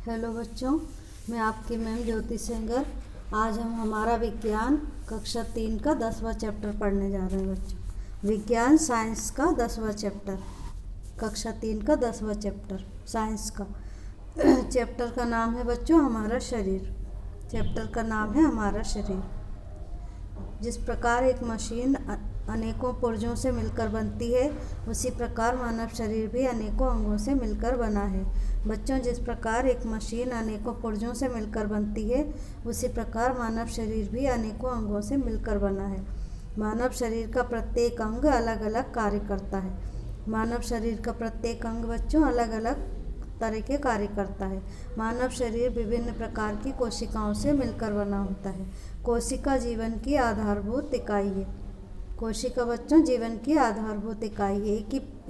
Hello बच्चों, मैं आपकी मैम ज्योति सेंगर। आज हम हमारा विज्ञान कक्षा 3 का 10वां चैप्टर पढ़ने जा रहे हैं बच्चों। विज्ञान साइंस का 10वां चैप्टर, कक्षा 3 का 10वां चैप्टर साइंस का। चैप्टर का नाम है बच्चों हमारा शरीर। चैप्टर का नाम है हमारा शरीर। जिस प्रकार एक मशीन अनेकों पुर्जों से मिलकर बनती है, उसी प्रकार मानव शरीर भी अनेकों अंगों से मिलकर बना है। बच्चों, जिस प्रकार एक मशीन अनेकों पुर्जों से मिलकर बनती है, उसी प्रकार मानव शरीर भी अनेकों अंगों से मिलकर बना है। मानव शरीर का प्रत्येक अंग अलग अलग कार्य करता है। मानव शरीर का प्रत्येक अंग बच्चों अलग अलग तरह के कार्य करता है। मानव शरीर विभिन्न प्रकार की कोशिकाओं से मिलकर बना होता है। कोशिका जीवन की आधारभूत इकाई है। कोशिका बच्चों जीवन की आधारभूत इकाई है।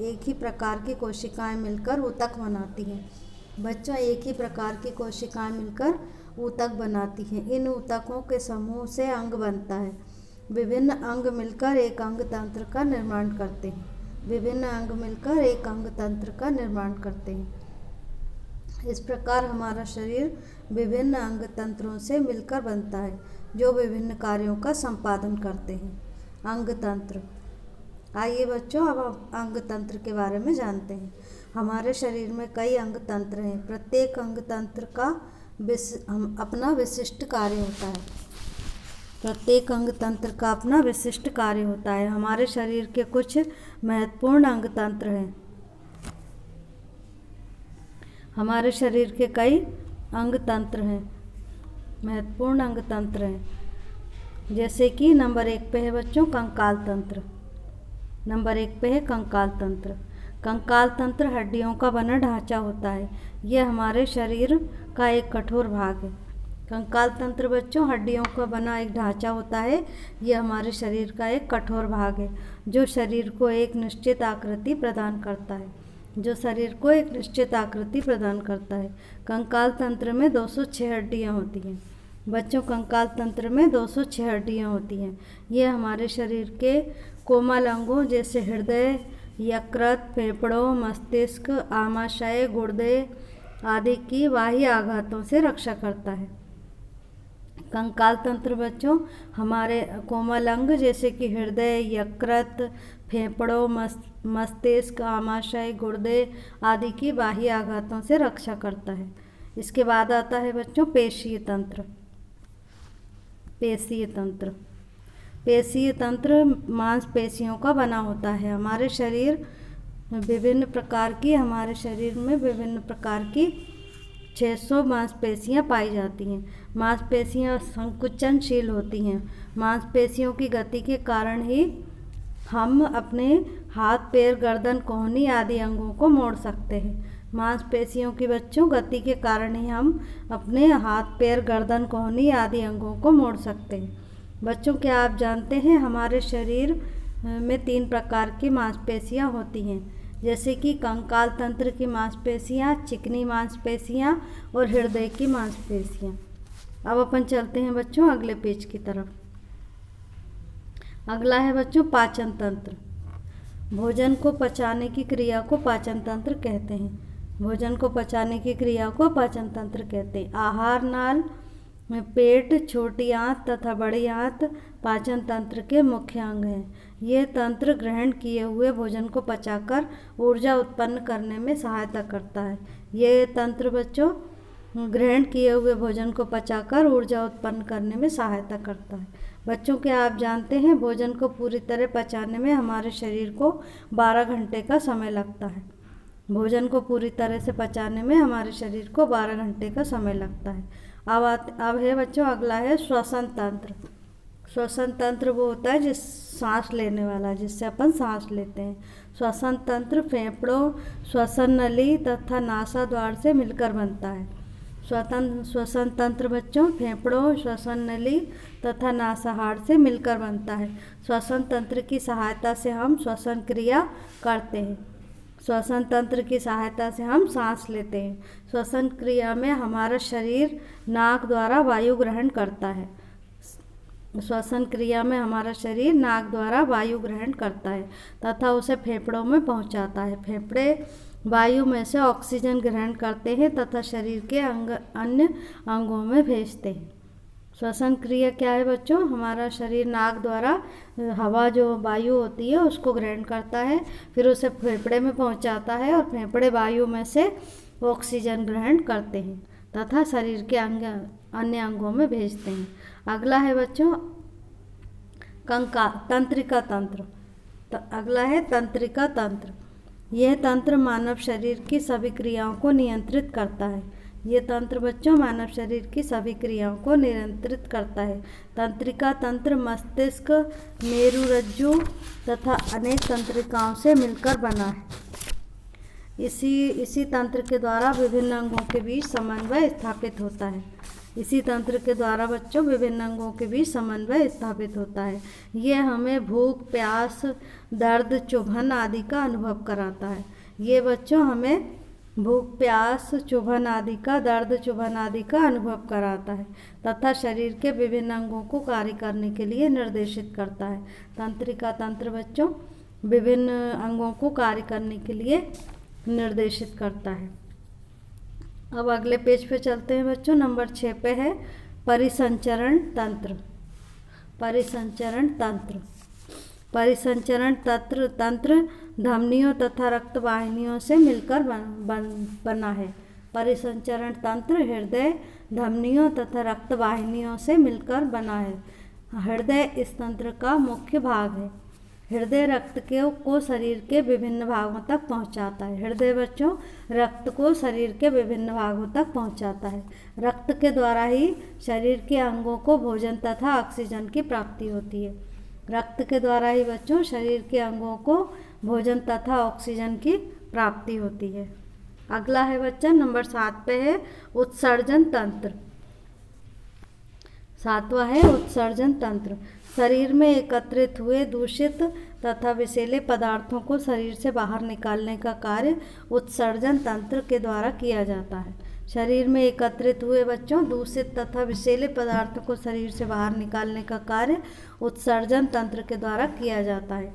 एक ही प्रकार की कोशिकाएं मिलकर ऊतक बनाती हैं। बच्चों, एक ही प्रकार की कोशिकाएं मिलकर ऊतक बनाती हैं। इन ऊतकों के समूह से अंग बनता है। विभिन्न अंग मिलकर एक अंग तंत्र का निर्माण करते हैं। विभिन्न अंग मिलकर एक अंग तंत्र का निर्माण करते हैं। इस प्रकार हमारा शरीर विभिन्न अंग तंत्रों से मिलकर बनता है, जो विभिन्न कार्यों का संपादन करते हैं। अंग तंत्र। आइए बच्चों, अब हम अंग तंत्र के बारे में जानते हैं। हमारे शरीर में कई अंग तंत्र हैं। प्रत्येक अंग तंत्र का अपना विशिष्ट कार्य होता है। प्रत्येक अंग तंत्र का अपना विशिष्ट कार्य होता है। हमारे शरीर के कुछ महत्वपूर्ण अंग तंत्र हैं। हमारे शरीर के कई अंग तंत्र हैं, महत्वपूर्ण अंग तंत्र हैं। जैसे कि नंबर 1 पे है बच्चों कंकाल तंत्र। नंबर 1 पे है कंकाल तंत्र। कंकाल तंत्र हड्डियों का बना ढांचा होता है। यह हमारे शरीर का एक कठोर भाग है। कंकाल तंत्र बच्चों हड्डियों का बना एक ढांचा होता है। यह हमारे शरीर का एक कठोर भाग है, जो शरीर को एक निश्चित आकृति प्रदान करता है। कंकाल तंत्र में 206 हड्डियाँ होती हैं। बच्चों, कंकाल तंत्र में 206 हड्डियाँ होती हैं। ये हमारे शरीर के कोमल अंगों जैसे हृदय, यकृत, फेफड़ों, मस्तिष्क, आमाशय, गुर्दे आदि की बाह्य आघातों से रक्षा करता है। कंकाल तंत्र बच्चों हमारे कोमल अंग जैसे कि हृदय, यकृत, फेफड़ों, मस्तिष्क, आमाशय, गुर्दे आदि की बाह्य आघातों से रक्षा करता है। इसके बाद आता है बच्चों पेशीय तंत्र। पेशीय तंत्र मांसपेशियों का बना होता है। हमारे शरीर में विभिन्न प्रकार की 600 मांसपेशियाँ पाई जाती हैं। मांसपेशियाँ संकुचनशील होती हैं। मांसपेशियों की गति के कारण ही हम अपने हाथ, पैर, गर्दन, कोहनी आदि अंगों को मोड़ सकते हैं। मांसपेशियों की बच्चों गति के कारण ही हम अपने हाथ, पैर, गर्दन, कोहनी आदि अंगों को मोड़ सकते हैं। बच्चों, क्या आप जानते हैं हमारे शरीर में 3 प्रकार की मांसपेशियाँ होती हैं, जैसे कि कंकाल तंत्र की मांसपेशियाँ, चिकनी मांसपेशियाँ और हृदय की मांसपेशियाँ। अब अपन चलते हैं बच्चों अगले पेज की तरफ। अगला है बच्चों पाचन तंत्र। भोजन को पचाने की क्रिया को पाचन तंत्र कहते हैं। आहार नाल, पेट, छोटी आंत तथा बड़ी आंत पाचन तंत्र के मुख्य अंग हैं। ये तंत्र ग्रहण किए हुए भोजन को पचाकर ऊर्जा उत्पन्न करने में सहायता करता है। बच्चों, क्या आप जानते हैं भोजन को पूरी तरह पचाने में हमारे शरीर को 12 घंटे का समय लगता है। अब है बच्चों अगला है श्वसन तंत्र। श्वसन तंत्र वो होता है सांस लेने वाला, जिससे अपन सांस लेते हैं। श्वसन तंत्र फेफड़ों, श्वसन नली तथा नासा द्वार से मिलकर बनता है। श्वसन तंत्र बच्चों फेफड़ों, श्वसन नली तथा नासाहार से मिलकर बनता है। श्वसन तंत्र की सहायता से हम श्वसन क्रिया करते हैं। श्वसन तंत्र की सहायता से हम सांस लेते हैं। श्वसन क्रिया में हमारा शरीर नाक द्वारा वायु ग्रहण करता है। तथा उसे फेफड़ों में पहुंचाता है। फेफड़े वायु में से ऑक्सीजन ग्रहण करते हैं तथा शरीर के अन्य अंगों में भेजते हैं। श्वसन क्रिया क्या है बच्चों? हमारा शरीर नाक द्वारा हवा जो वायु होती है उसको ग्रहण करता है, फिर उसे फेफड़े में पहुंचाता है और फेफड़े वायु में से ऑक्सीजन ग्रहण करते हैं तथा शरीर के अन्य अंगों में भेजते हैं। अगला है बच्चों तंत्रिका तंत्र। अगला है तंत्रिका तंत्र। यह तंत्र मानव शरीर की सभी क्रियाओं को नियंत्रित करता है। ये तंत्र बच्चों मानव शरीर की सभी क्रियाओं को नियंत्रित करता है। तंत्रिका तंत्र मस्तिष्क, मेरुरज्जु तथा अनेक तंत्रिकाओं से मिलकर बना है। इसी तंत्र के द्वारा विभिन्न अंगों के बीच समन्वय स्थापित होता है। इसी तंत्र के द्वारा बच्चों विभिन्न अंगों के बीच समन्वय स्थापित होता है। ये हमें भूख, प्यास, दर्द, चुभन आदि का अनुभव कराता है। ये बच्चों हमें भूख, प्यास, चुभन आदि का, दर्द, चुभन आदि का अनुभव कराता है तथा शरीर के विभिन्न अंगों को कार्य करने के लिए निर्देशित करता है। तंत्रिका तंत्र बच्चों विभिन्न अंगों को कार्य करने के लिए निर्देशित करता है। अब अगले पेज पे चलते हैं बच्चों। नंबर 6 पे है परिसंचरण तंत्र। परिसंचरण तंत्र। परिसंचरण तंत्र धमनियों तथा रक्त वाहिनियों से मिलकर बना है। परिसंचरण तंत्र हृदय, धमनियों तथा रक्त वाहिनियों से मिलकर बना है। हृदय इस तंत्र का मुख्य भाग है। हृदय रक्त को शरीर के विभिन्न भागों तक पहुंचाता है। हृदय बच्चों रक्त को शरीर के विभिन्न भागों तक पहुंचाता है। रक्त के द्वारा ही शरीर के अंगों को भोजन तथा ऑक्सीजन की प्राप्ति होती है। रक्त के द्वारा ही बच्चों शरीर के अंगों को भोजन तथा ऑक्सीजन की प्राप्ति होती है। अगला है बच्चा नंबर 7 पे है उत्सर्जन तंत्र। 7वां है उत्सर्जन तंत्र। शरीर में एकत्रित हुए दूषित तथा विषैले पदार्थों को शरीर से बाहर निकालने का कार्य उत्सर्जन तंत्र के द्वारा किया जाता है। शरीर में एकत्रित हुए बच्चों दूषित तथा विषैले पदार्थों को शरीर से बाहर निकालने का कार्य उत्सर्जन तंत्र के द्वारा किया जाता है।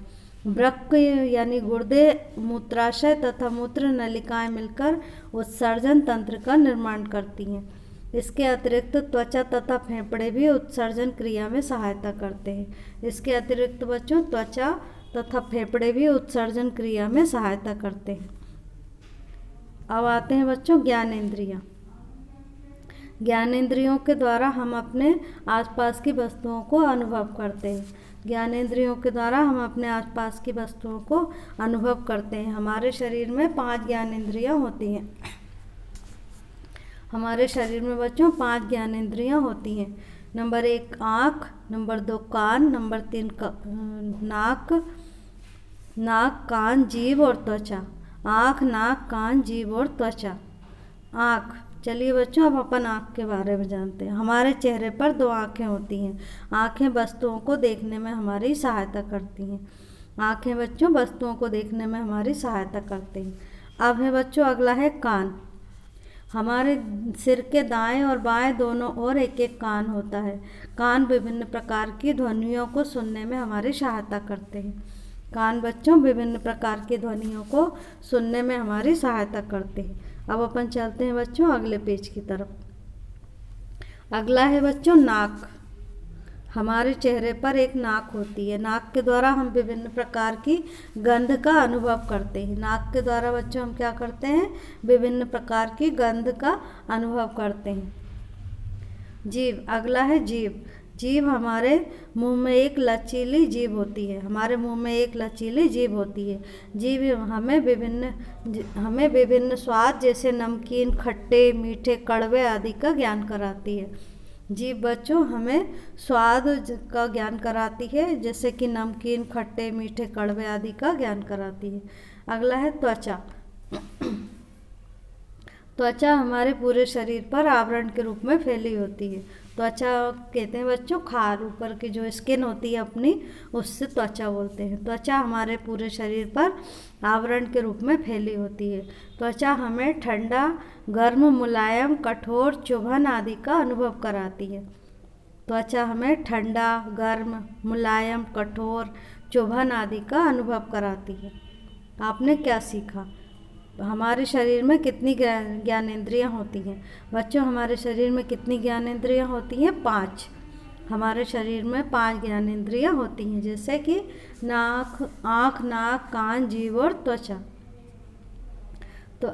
वृक्क यानी गुर्दे, मूत्राशय तथा मूत्र नलिकाएं मिलकर उत्सर्जन तंत्र का निर्माण करती हैं। इसके अतिरिक्त त्वचा तथा फेफड़े भी उत्सर्जन क्रिया में सहायता करते हैं। इसके अतिरिक्त बच्चों त्वचा तथा फेफड़े भी उत्सर्जन क्रिया में सहायता करते हैं। अब आते हैं बच्चों ज्ञानेंद्रियाँ। ज्ञानेंद्रियों के द्वारा हम अपने आसपास की वस्तुओं को अनुभव करते हैं। ज्ञानेंद्रियों के द्वारा हम अपने आसपास की वस्तुओं को अनुभव करते हैं। हमारे शरीर में 5 ज्ञानेंद्रियाँ होती हैं। हमारे शरीर में बच्चों 5 ज्ञानेंद्रियाँ होती हैं। नंबर 1 आँख, नंबर 2 कान, नंबर 3 नाक, कान, जीभ और त्वचा। आँख, नाक, कान, जीभ और त्वचा। आँख, चलिए बच्चों अब अपन आँख के बारे में जानते हैं। हमारे चेहरे पर 2 आँखें होती हैं। आँखें वस्तुओं को देखने में हमारी सहायता करती हैं। आँखें बच्चों वस्तुओं को देखने में हमारी सहायता करती हैं। अब है बच्चों अगला है कान। हमारे सिर के दाएं और बाएं दोनों ओर एक एक कान होता है। कान विभिन्न प्रकार की ध्वनियों को सुनने में हमारी सहायता करते हैं। कान बच्चों विभिन्न प्रकार की ध्वनियों को सुनने में हमारी सहायता करते हैं। अब अपन चलते हैं बच्चों अगले पेज की तरफ। अगला है बच्चों नाक। हमारे चेहरे पर एक नाक होती है। नाक के द्वारा हम विभिन्न प्रकार की गंध का अनुभव करते हैं। नाक के द्वारा बच्चों हम क्या करते हैं? विभिन्न प्रकार की गंध का अनुभव करते हैं। जीभ, अगला है जीभ। जीभ हमारे मुंह में एक लचीली जीभ होती है। हमारे मुंह में एक लचीली जीभ होती है। जीभ हमें विभिन्न स्वाद जैसे नमकीन, खट्टे, मीठे, कड़वे आदि का ज्ञान कराती है। जीभ बच्चों हमें स्वाद का ज्ञान कराती है, जैसे कि नमकीन, खट्टे, मीठे, कड़वे आदि का ज्ञान कराती है। अगला है त्वचा। त्वचा हमारे पूरे शरीर पर आवरण के रूप में फैली होती है। त्वचा कहते हैं बच्चों खाल, ऊपर की जो स्किन होती है अपनी, उससे त्वचा बोलते हैं। त्वचा हमारे पूरे शरीर पर आवरण के रूप में फैली होती है। त्वचा हमें ठंडा, गर्म, मुलायम, कठोर, चुभन आदि का अनुभव कराती है। त्वचा हमें ठंडा, गर्म, मुलायम, कठोर, चुभन आदि का अनुभव कराती है। आपने क्या सीखा? हमारे शरीर में कितनी ज्ञानेंद्रियाँ होती हैं बच्चों? हमारे शरीर में कितनी ज्ञानेंद्रियाँ होती हैं? 5। हमारे शरीर में 5 ज्ञानेंद्रियाँ होती हैं, जैसे कि आँख, नाक, कान, जीभ और त्वचा। तो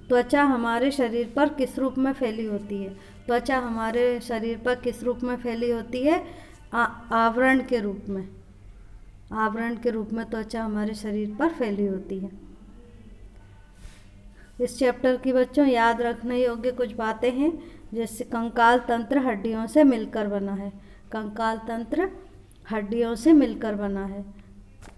त्वचा हमारे शरीर पर किस रूप में फैली होती है? त्वचा हमारे शरीर पर किस रूप में फैली होती है? आवरण के रूप में। आवरण के रूप में त्वचा हमारे शरीर पर फैली होती है। इस चैप्टर की बच्चों याद रखने योग्य कुछ बातें हैं, जैसे कंकाल तंत्र हड्डियों से मिलकर बना है। कंकाल तंत्र हड्डियों से मिलकर बना है।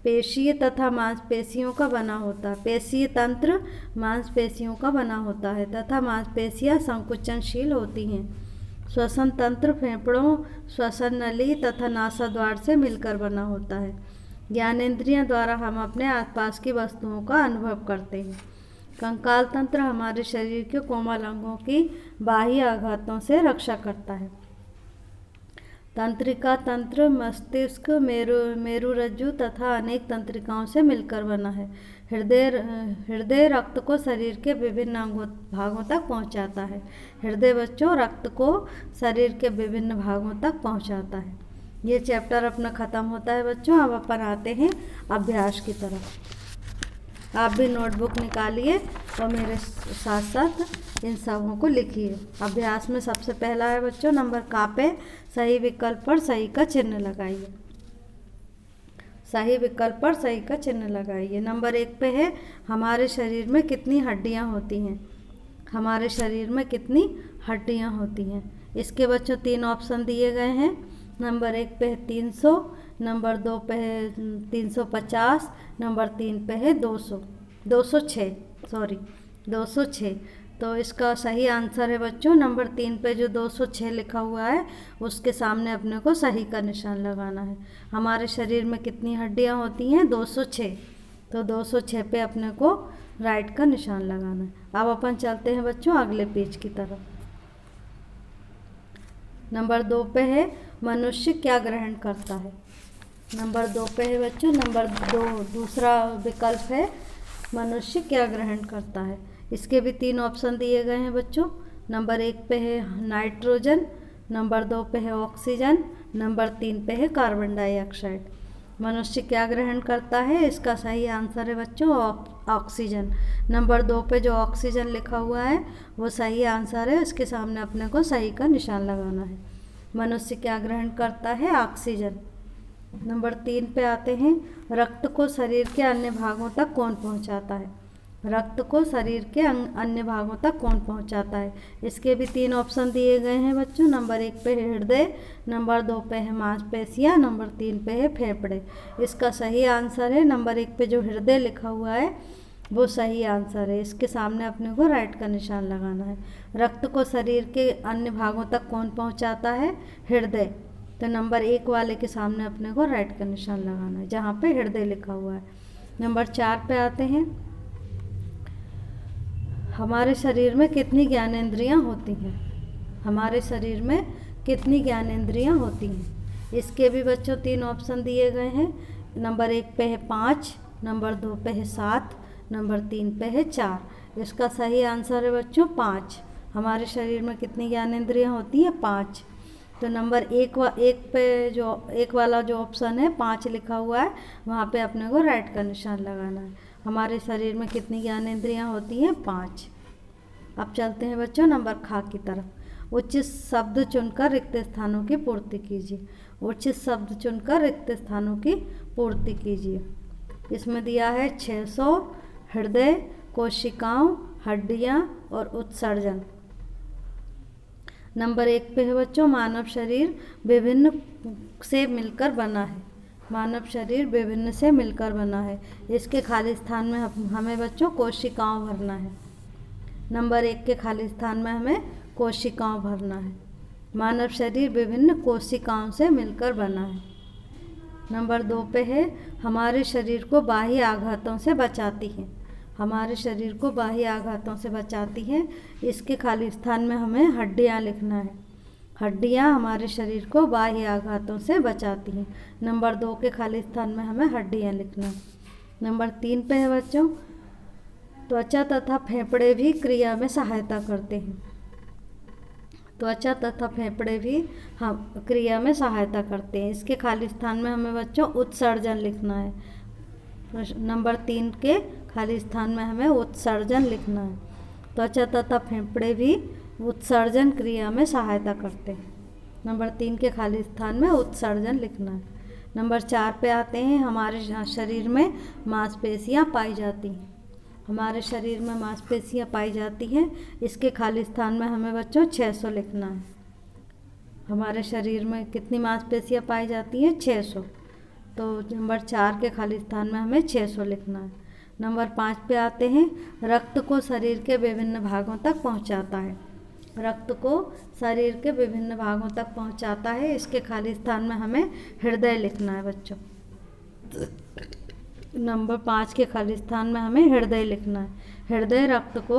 पेशीय तथा मांसपेशियों का बना होता है। पेशीय तंत्र मांसपेशियों का बना होता है तथा मांसपेशियां संकुचनशील होती हैं। श्वसन तंत्र फेफड़ों, श्वसन नली तथा नासाद्वार से मिलकर बना होता है। ज्ञानेंद्रियों द्वारा हम अपने आसपास की वस्तुओं का अनुभव करते हैं। कंकाल तंत्र हमारे शरीर के कोमल अंगों की बाह्य आघातों से रक्षा करता है। तंत्रिका तंत्र मस्तिष्क, मेरुरज्जु तथा अनेक तंत्रिकाओं से मिलकर बना है। हृदय रक्त को शरीर के विभिन्न भागों तक पहुंचाता है। हृदय बच्चों रक्त को शरीर के विभिन्न भागों तक पहुंचाता है। ये चैप्टर अपना ख़त्म होता है बच्चों। अब अपन आते हैं अभ्यास की तरफ। आप भी नोटबुक निकालिए और मेरे साथ साथ इन सबों को लिखिए। अभ्यास में सबसे पहला है बच्चों नंबर का पे सही विकल्प पर सही का चिन्ह लगाइए। सही विकल्प पर सही का चिन्ह लगाइए। नंबर 1 पे है हमारे शरीर में कितनी हड्डियां होती हैं? हमारे शरीर में कितनी हड्डियां होती हैं? इसके बच्चों 3 ऑप्शन दिए गए हैं। नंबर 1 पे है 300, नंबर 2 पे है 350, नंबर 3 पे है 206। तो इसका सही आंसर है बच्चों नंबर 3 पे जो 206 लिखा हुआ है उसके सामने अपने को सही का निशान लगाना है। हमारे शरीर में कितनी हड्डियां होती हैं? 206। तो 206 पे अपने को राइट का निशान लगाना है। अब अपन चलते हैं बच्चों अगले पेज की तरफ। नंबर 2 पे है मनुष्य क्या ग्रहण करता है? नंबर 2 पे है बच्चों नंबर 2 दूसरा विकल्प है मनुष्य क्या ग्रहण करता है। इसके भी 3 ऑप्शन दिए गए हैं बच्चों। नंबर 1 पे है नाइट्रोजन, नंबर 2 पे है ऑक्सीजन, नंबर 3 पे है कार्बन डाइऑक्साइड। मनुष्य क्या ग्रहण करता है? इसका सही आंसर है बच्चों ऑक्सीजन। नंबर 2 पे जो ऑक्सीजन लिखा हुआ है वो सही आंसर है। इसके सामने अपने को सही का निशान लगाना है। मनुष्य क्या ग्रहण करता है? ऑक्सीजन। नंबर 3 पे आते हैं रक्त को शरीर के अन्य भागों तक कौन पहुंचाता है? रक्त को शरीर के अन्य भागों तक कौन पहुंचाता है? इसके भी 3 ऑप्शन दिए गए हैं बच्चों। नंबर 1 पे है हृदय, नंबर 2 पे है मांसपेशियां, नंबर 3 पे है फेफड़े। इसका सही आंसर है नंबर 1 पे जो हृदय लिखा हुआ है वो सही आंसर है। इसके सामने अपने को राइट का निशान लगाना है। रक्त को शरीर के अन्य भागों तक कौन पहुँचाता है? हृदय। तो नंबर 1 वाले के सामने अपने को राइट का निशान लगाना है जहाँ पे हृदय लिखा हुआ है। नंबर 4 पे आते हैं हमारे शरीर में कितनी ज्ञानेंद्रियाँ होती हैं? हमारे शरीर में कितनी ज्ञानेंद्रियाँ होती हैं? इसके भी बच्चों 3 ऑप्शन दिए गए हैं। नंबर 1 पे है 5, नंबर 2 पे है 7, नंबर 3 पे है 4। इसका सही आंसर है बच्चों 5। हमारे शरीर में कितनी ज्ञानेंद्रियाँ होती हैं? 5। तो नंबर 1 पे जो 1 वाला जो ऑप्शन है 5 लिखा हुआ है वहाँ पे अपने को राइट का निशान लगाना है। हमारे शरीर में कितनी ज्ञानेंद्रियाँ होती हैं? 5। अब चलते हैं बच्चों नंबर खा की तरफ। उचित शब्द चुनकर रिक्त स्थानों की पूर्ति कीजिए। उचित शब्द चुनकर रिक्त स्थानों की पूर्ति कीजिए। इसमें दिया है 600, हृदय, कोशिकाओं, हड्डियाँ और उत्सर्जन। नंबर 1 पे है बच्चों मानव शरीर विभिन्न से मिलकर बना है। मानव शरीर विभिन्न से मिलकर बना है। इसके खाली स्थान में हमें बच्चों कोशिकाओं भरना है। नंबर 1 के खाली स्थान में हमें कोशिकाओं भरना है। मानव शरीर विभिन्न कोशिकाओं से मिलकर बना है। नंबर 2 पे है हमारे शरीर को बाह्य आघातों से बचाती है। हमारे शरीर को बाह्य आघातों से बचाती है। इसके खाली स्थान में हमें हड्डियाँ लिखना है। हड्डियाँ हमारे शरीर को बाह्य आघातों से बचाती हैं। नंबर 2 के खाली स्थान में हमें हड्डियाँ लिखना है। नंबर 3 पे है बच्चों त्वचा तथा फेफड़े भी क्रिया में सहायता करते हैं। त्वचा तथा फेफड़े भी हम क्रिया में सहायता करते हैं। इसके खाली स्थान में हमें बच्चों उत्सर्जन लिखना है। नंबर 3 के खाली स्थान में हमें उत्सर्जन लिखना है। त्वचा तथा फेफड़े भी उत्सर्जन क्रिया में सहायता करते हैं। नंबर 3 के खाली स्थान में उत्सर्जन लिखना है। नंबर 4 पे आते हैं, हमारे शरीर में मांसपेशियां पाई जाती हैं। हमारे शरीर में मांसपेशियां पाई जाती हैं, इसके खाली स्थान में हमें बच्चों 600 लिखना है। हमारे शरीर में कितनी मांसपेशियां पाई जाती हैं? 600। तो नंबर 4 के खाली स्थान में हमें 600 लिखना है। नंबर 5 पे आते हैं, रक्त को शरीर के विभिन्न भागों तक पहुंचाता है। रक्त को शरीर के विभिन्न भागों तक पहुंचाता है, इसके खाली स्थान में हमें हृदय लिखना है बच्चों। नंबर 5 के खाली स्थान में हमें हृदय लिखना है। हृदय रक्त को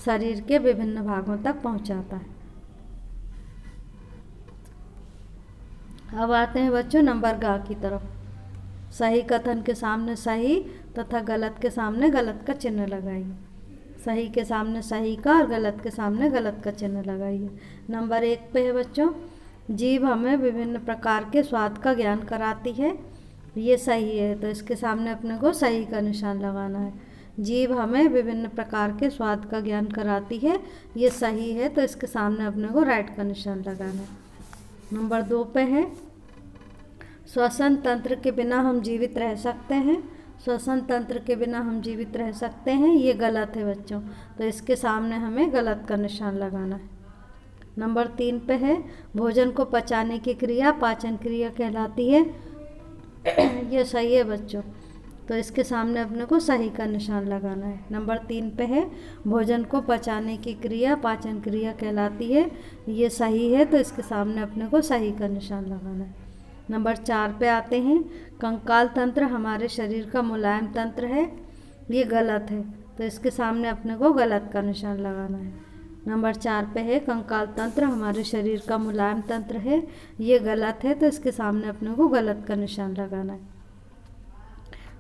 शरीर के विभिन्न भागों तक पहुंचाता है। अब आते हैं बच्चों नंबर ग की तरफ। सही कथन के सामने सही तथा गलत के सामने गलत का चिन्ह लगाइए। सही के सामने सही का और गलत के सामने गलत का चिन्ह लगाइए। नंबर 1 पे है बच्चों, जीभ हमें विभिन्न प्रकार के स्वाद का ज्ञान कराती है। ये सही है, तो इसके सामने अपने को सही का निशान लगाना है। जीभ हमें विभिन्न प्रकार के स्वाद का ज्ञान कराती है, ये सही है, तो इसके सामने अपने को राइट का निशान लगाना है। नंबर 2 पे है, श्वसन तंत्र के बिना हम जीवित रह सकते हैं। श्वसन तंत्र के बिना हम जीवित रह सकते हैं, ये गलत है बच्चों, तो इसके सामने हमें गलत का निशान लगाना है। नंबर 3 पे है, भोजन को पचाने की क्रिया पाचन क्रिया कहलाती है। ये सही है बच्चों, तो इसके सामने अपने को सही का निशान लगाना है। नंबर 3 पे है, भोजन को पचाने की क्रिया पाचन क्रिया कहलाती है। ये सही है, तो इसके सामने अपने को सही का निशान लगाना है। नंबर 4 पे आते हैं, कंकाल तंत्र हमारे शरीर का मुलायम तंत्र है। ये गलत है, तो इसके सामने अपने को गलत का निशान लगाना है। नंबर 4 पे है, कंकाल तंत्र हमारे शरीर का मुलायम तंत्र है। ये गलत है, तो इसके सामने अपने को गलत का निशान लगाना है।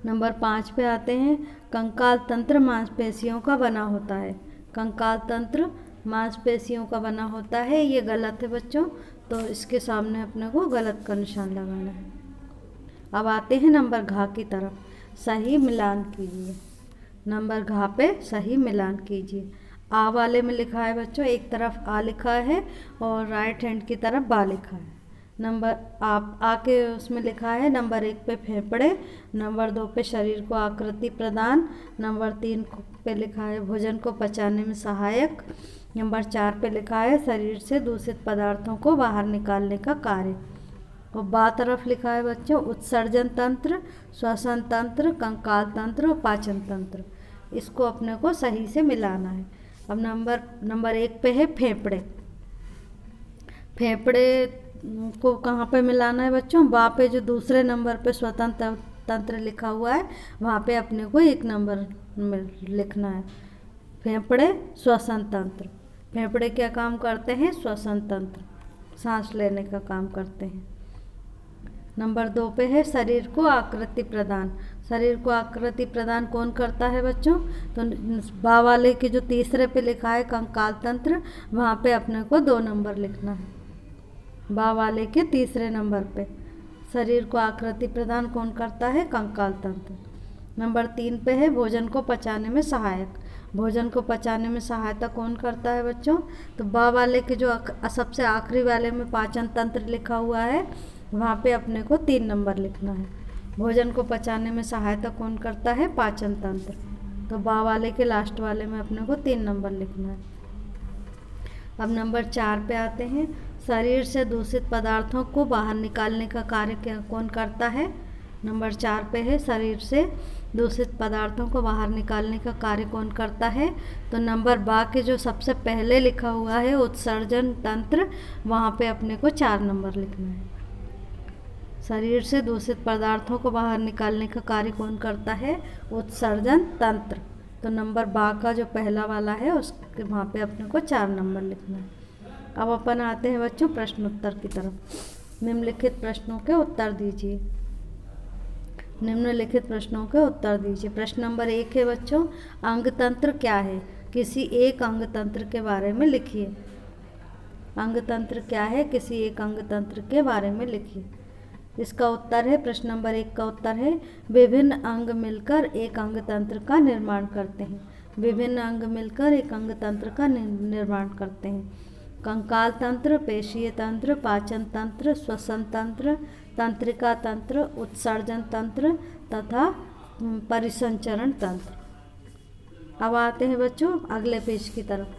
नंबर 5 पे आते हैं, कंकाल तंत्र मांसपेशियों का बना होता है। कंकाल तंत्र मांसपेशियों का बना होता है, ये गलत है बच्चों, तो इसके सामने अपने को गलत का निशान लगाना है। अब आते हैं नंबर घ की तरफ। सही मिलान कीजिए। नंबर घ पे सही मिलान कीजिए। आ वाले में लिखा है बच्चों, एक तरफ आ लिखा है और राइट हैंड की तरफ बा लिखा है। नंबर आ के उसमें लिखा है नंबर 1 पे फेफड़े, नंबर 2 पे शरीर को आकृति प्रदान, नंबर 3 पे लिखा है भोजन को पचाने में सहायक, नंबर 4 पे लिखा है शरीर से दूषित पदार्थों को बाहर निकालने का कार्य। और बा तरफ लिखा है बच्चों, उत्सर्जन तंत्र, श्वसन तंत्र, कंकाल तंत्र और पाचन तंत्र। इसको अपने को सही से मिलाना है। अब नंबर 1 पे है फेफड़े। फेफड़े को कहाँ पे मिलाना है बच्चों? बा पे जो दूसरे नंबर पे स्वतंत्र तंत्र लिखा हुआ है, वहाँ पे अपने को 1 नंबर में लिखना है। फेफड़े श्वसन तंत्र। फेफड़े क्या काम करते हैं? श्वसन तंत्र, सांस लेने का काम करते हैं। नंबर 2 पे है शरीर को आकृति प्रदान। शरीर को आकृति प्रदान कौन करता है बच्चों? तो बा वाले के जो तीसरे पे लिखा है कंकाल तंत्र, वहाँ पे अपने को 2 नंबर लिखना है। बा वाले के तीसरे नंबर पे शरीर को आकृति प्रदान कौन करता है? कंकाल तंत्र। नंबर 3 पे है भोजन को पचाने में सहायक। भोजन को पचाने में सहायता कौन करता है बच्चों? तो बा वाले के जो सबसे आखिरी वाले में पाचन तंत्र लिखा हुआ है, वहाँ पे अपने को 3 नंबर लिखना है। भोजन को पचाने में सहायता कौन करता है? पाचन तंत्र। तो बा वाले के लास्ट वाले में अपने को 3 नंबर लिखना है। अब नंबर 4 पे आते हैं, शरीर से दूषित पदार्थों को बाहर निकालने का कार्य कौन करता है? नंबर 4 पे है शरीर से दूषित पदार्थों को बाहर निकालने का कार्य कौन करता है? तो नंबर बा के जो सबसे पहले लिखा हुआ है उत्सर्जन तंत्र, वहाँ पे अपने को 4 नंबर लिखना है। शरीर से दूषित पदार्थों को बाहर निकालने का कार्य कौन करता है? उत्सर्जन तंत्र। तो नंबर बा का जो पहला वाला है उसके वहाँ पे अपने को 4 नंबर लिखना है। अब अपन आते हैं बच्चों प्रश्नोत्तर की तरफ। निम्नलिखित प्रश्नों के उत्तर दीजिए। निम्नलिखित प्रश्नों के उत्तर दीजिए। प्रश्न नंबर 1 है बच्चों, अंगतंत्र क्या है? किसी एक अंगतंत्र के बारे में लिखिए। अंगतंत्र क्या है? किसी एक अंगतंत्र के बारे में लिखिए। इसका उत्तर है, प्रश्न नंबर 1 का उत्तर है, विभिन्न अंग मिलकर एक अंगतंत्र का निर्माण करते हैं। विभिन्न अंग मिलकर एक अंगतंत्र का निर्माण करते हैं। कंकाल तंत्र, पेशीय तंत्र, पाचन तंत्र, श्वसन तंत्र, तंत्रिका तंत्र, उत्सर्जन तंत्र तथा परिसंचरण तंत्र। अब आते हैं बच्चों अगले पेज की तरफ।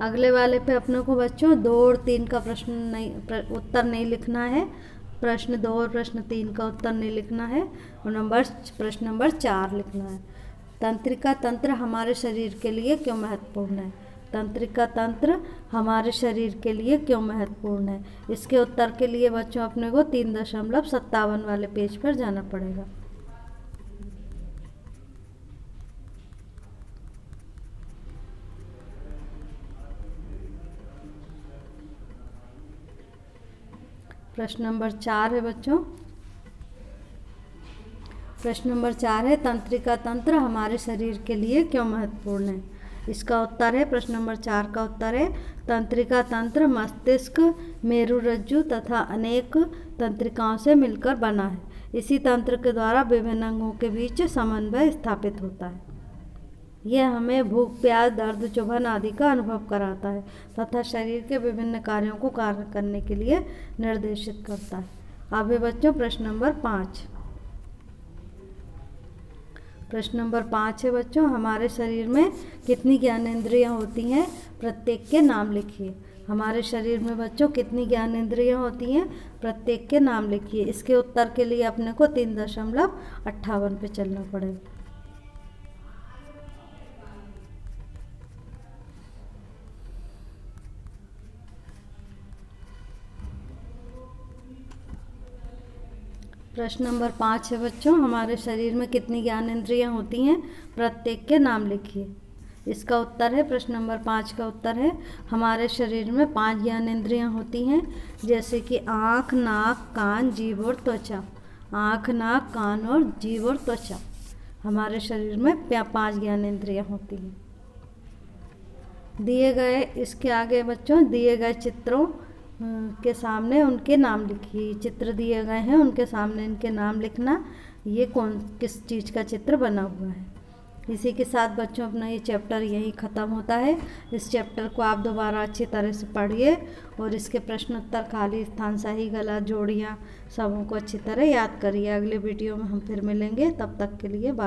अगले वाले पे अपने को बच्चों 2 और 3 का उत्तर नहीं लिखना है। प्रश्न 2 और प्रश्न 3 का उत्तर नहीं लिखना है और प्रश्न नंबर 4 लिखना है। तंत्रिका तंत्र हमारे शरीर के लिए क्यों महत्वपूर्ण है? तंत्रिका तंत्र हमारे शरीर के लिए क्यों महत्वपूर्ण है? इसके उत्तर के लिए बच्चों अपने को 3.57 वाले पेज पर जाना पड़ेगा। प्रश्न नंबर 4 है बच्चों। प्रश्न नंबर 4 है, तंत्रिका तंत्र हमारे शरीर के लिए क्यों महत्वपूर्ण है? इसका उत्तर है, प्रश्न नंबर 4 का उत्तर है, तंत्रिका तंत्र मस्तिष्क, मेरुरज्जु तथा अनेक तंत्रिकाओं से मिलकर बना है। इसी तंत्र के द्वारा विभिन्न अंगों के बीच समन्वय स्थापित होता है। यह हमें भूख, प्यास, दर्द, चुभन आदि का अनुभव कराता है तथा शरीर के विभिन्न कार्यों को कार्य करने के लिए निर्देशित करता है। अब है बच्चों प्रश्न नंबर 5। प्रश्न नंबर 5 है बच्चों, हमारे शरीर में कितनी ज्ञानेंद्रियां होती हैं? प्रत्येक के नाम लिखिए। हमारे शरीर में बच्चों कितनी ज्ञानेंद्रियां होती हैं? प्रत्येक के नाम लिखिए। इसके उत्तर के लिए अपने को 3.58 पे चलना पड़ेगा। प्रश्न नंबर 5 है बच्चों, हमारे शरीर में कितनी ज्ञानेंद्रियां होती हैं? प्रत्येक के नाम लिखिए। इसका उत्तर है, प्रश्न नंबर 5 का उत्तर है, हमारे शरीर में 5 ज्ञानेंद्रियां होती हैं, जैसे कि आँख, नाक, कान, जीभ और त्वचा। आँख, नाक, कान और जीभ और त्वचा। हमारे शरीर में 5 ज्ञानेंद्रियां होती हैं। दिए गए, इसके आगे बच्चों दिए गए चित्रों के सामने उनके नाम लिखिए। चित्र दिए गए हैं, उनके सामने इनके नाम लिखना। ये किस चीज़ का चित्र बना हुआ है। इसी के साथ बच्चों अपना ये चैप्टर यहीं ख़त्म होता है। इस चैप्टर को आप दोबारा अच्छी तरह से पढ़िए और इसके प्रश्न उत्तर, खाली स्थान, सही गलत, जोड़ियाँ सबों को अच्छी तरह याद करिए। अगले वीडियो में हम फिर मिलेंगे, तब तक के लिए बाय।